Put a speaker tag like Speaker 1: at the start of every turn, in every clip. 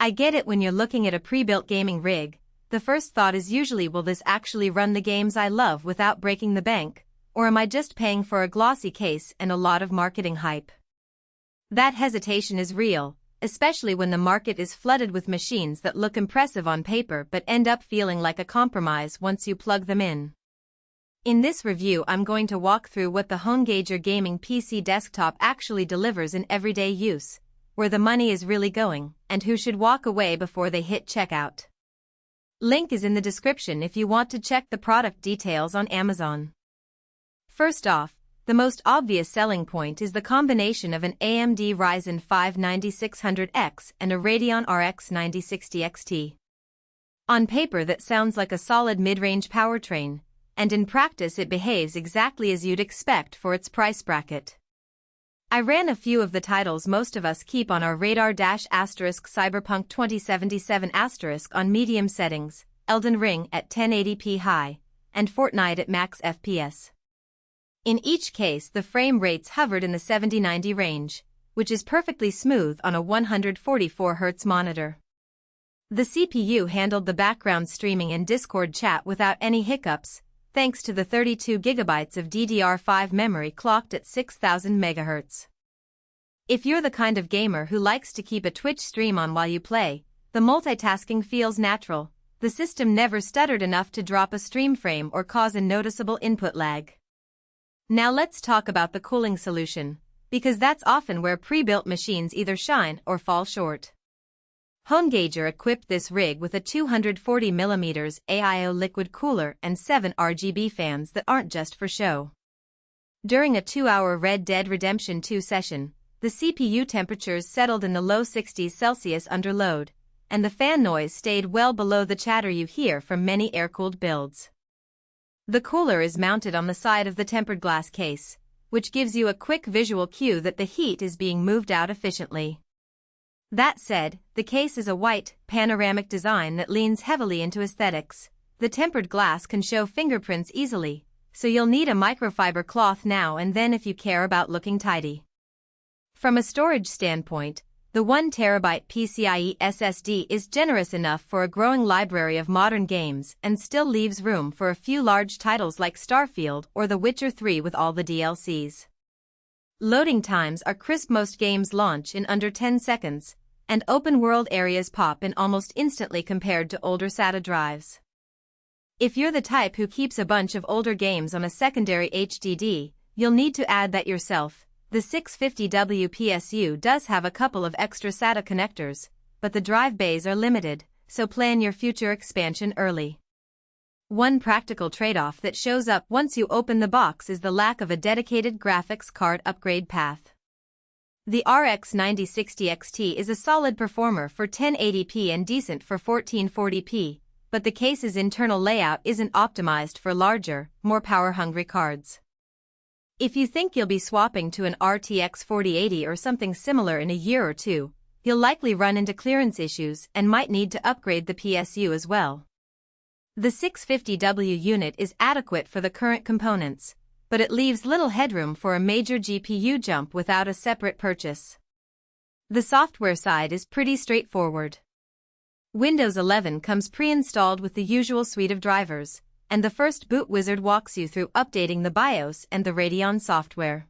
Speaker 1: I get it. When you're looking at a pre-built gaming rig, the first thought is usually, will this actually run the games I love without breaking the bank, or am I just paying for a glossy case and a lot of marketing hype? That hesitation is real, especially when the market is flooded with machines that look impressive on paper but end up feeling like a compromise once you plug them in. In this review, I'm going to walk through what the HOENGAGER gaming PC desktop actually delivers in everyday use, where the money is really going, and who should walk away before they hit checkout. Link is in the description if you want to check the product details on Amazon. First off, the most obvious selling point is the combination of an AMD Ryzen 5 9600X and a Radeon RX 9060 XT. On paper that sounds like a solid mid-range powertrain, and in practice it behaves exactly as you'd expect for its price bracket. I ran a few of the titles most of us keep on our radar: Cyberpunk 2077 on medium settings, Elden Ring at 1080p high, and Fortnite at max FPS. In each case, the frame rates hovered in the 70-90 range, which is perfectly smooth on a 144Hz monitor. The CPU handled the background streaming and Discord chat without any hiccups, thanks to the 32GB of DDR5 memory clocked at 6000 MHz. If you're the kind of gamer who likes to keep a Twitch stream on while you play, the multitasking feels natural. The system never stuttered enough to drop a stream frame or cause a noticeable input lag. Now let's talk about the cooling solution, because that's often where pre-built machines either shine or fall short. HOENGAGER equipped this rig with a 240mm AIO Liquid Cooler and 7 RGB fans that aren't just for show. During a 2-hour Red Dead Redemption 2 session, the CPU temperatures settled in the low 60s Celsius under load, and the fan noise stayed well below the chatter you hear from many air-cooled builds. The cooler is mounted on the side of the tempered glass case, which gives you a quick visual cue that the heat is being moved out efficiently. That said, the case is a white, panoramic design that leans heavily into aesthetics. The tempered glass can show fingerprints easily, so you'll need a microfiber cloth now and then if you care about looking tidy. From a storage standpoint, the 1TB PCIe SSD is generous enough for a growing library of modern games and still leaves room for a few large titles like Starfield or The Witcher 3 with all the DLCs. Loading times are crisp. Most games launch in under 10 seconds, and open-world areas pop in almost instantly compared to older SATA drives. If you're the type who keeps a bunch of older games on a secondary HDD, you'll need to add that yourself. The 650W PSU does have a couple of extra SATA connectors, but the drive bays are limited, so plan your future expansion early. One practical trade-off that shows up once you open the box is the lack of a dedicated graphics card upgrade path. The RX 9060 XT is a solid performer for 1080p and decent for 1440p, but the case's internal layout isn't optimized for larger, more power-hungry cards. If you think you'll be swapping to an RTX 4080 or something similar in a year or two, you'll likely run into clearance issues and might need to upgrade the PSU as well. The 650W unit is adequate for the current components, but it leaves little headroom for a major GPU jump without a separate purchase. The software side is pretty straightforward. Windows 11 comes pre-installed with the usual suite of drivers, and the first boot wizard walks you through updating the BIOS and the Radeon software.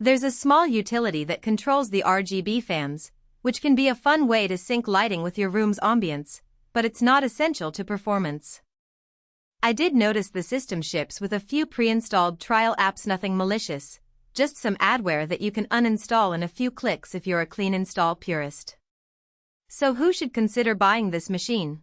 Speaker 1: There's a small utility that controls the RGB fans, which can be a fun way to sync lighting with your room's ambience, but it's not essential to performance. I did notice the system ships with a few pre-installed trial apps. Nothing malicious, just some adware that you can uninstall in a few clicks if you're a clean install purist. So who should consider buying this machine?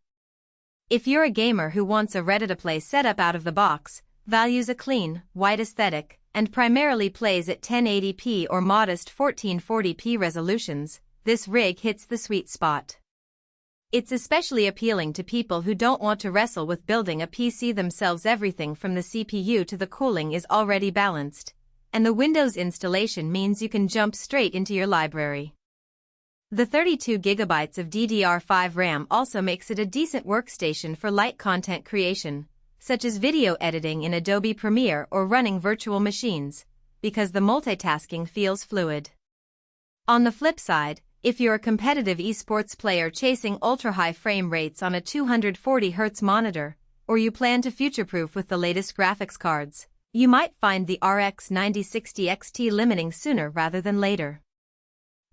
Speaker 1: If you're a gamer who wants a ready-to-play setup out of the box, values a clean, white aesthetic, and primarily plays at 1080p or modest 1440p resolutions, this rig hits the sweet spot. It's especially appealing to people who don't want to wrestle with building a PC themselves. Everything from the CPU to the cooling is already balanced, and the Windows installation means you can jump straight into your library. The 32GB of DDR5 RAM also makes it a decent workstation for light content creation, such as video editing in Adobe Premiere or running virtual machines, because the multitasking feels fluid. On the flip side, If you're a competitive esports player chasing ultra-high frame rates on a 240Hz monitor, or you plan to future-proof with the latest graphics cards, you might find the RX 9060 XT limiting sooner rather than later.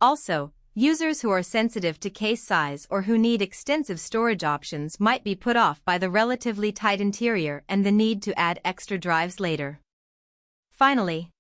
Speaker 1: Also, users who are sensitive to case size or who need extensive storage options might be put off by the relatively tight interior and the need to add extra drives later. Finally,